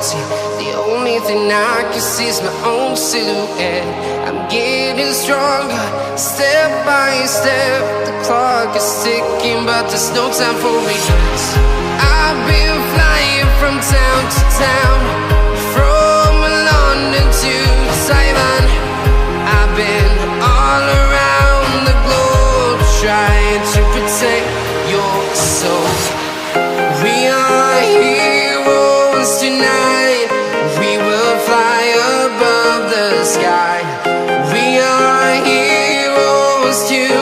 see. The only thing I can see is my own silhouette. I'm getting stronger, step by step. The clock is ticking, but there's no time for regrets. I've been flying from town to town, from London to Taiwan. I've been all around the globe, trying to protect your soul. We are heroes tonight. We will fly above the sky. We are heroes tonight.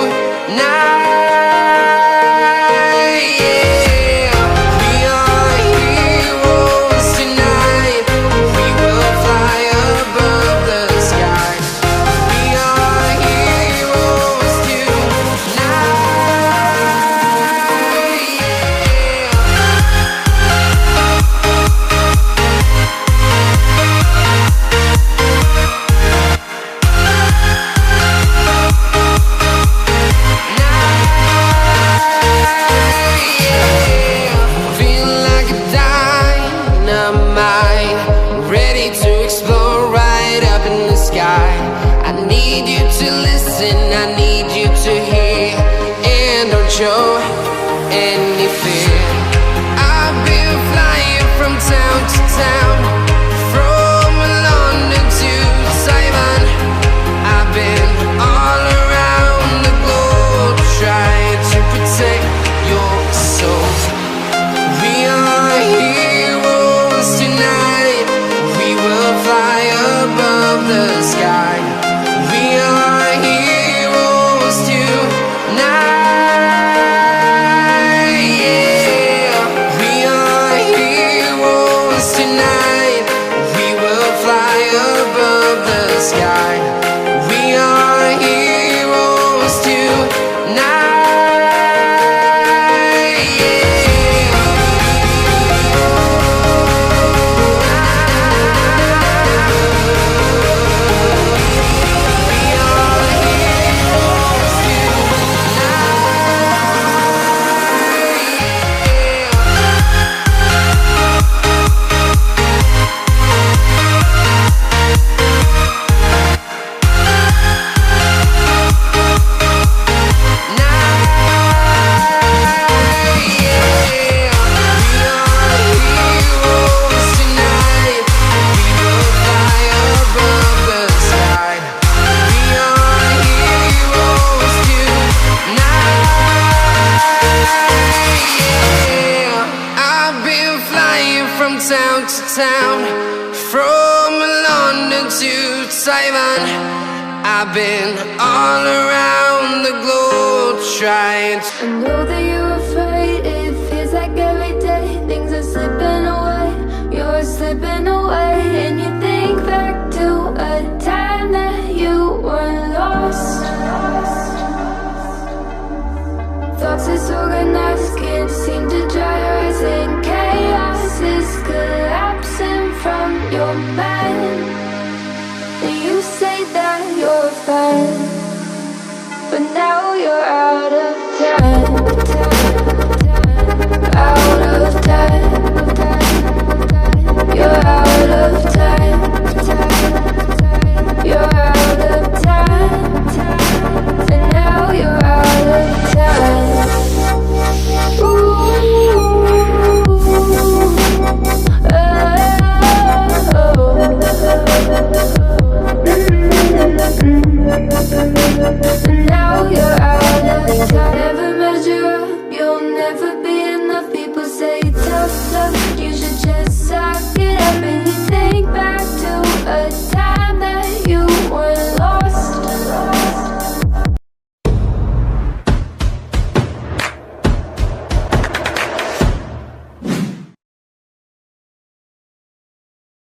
Show any fear. I've been flying from town to town, from London to Taiwan. I've been all around the globe, trying to protect your soul. We are heroes tonight. We will fly above the sky. We are heroes tonight. Town to town, from London to Taiwan. I've been all around the globe, trying to. I know that you're afraid. It feels like every day things are slipping away. You're slipping away, and you think back to a time that you were lost. Thoughts disorganized, can't seem to dry your eyes, and chaos is collapsing from your mind. And you say that you're fine, but now you're out of time. Out of time. You're out of time.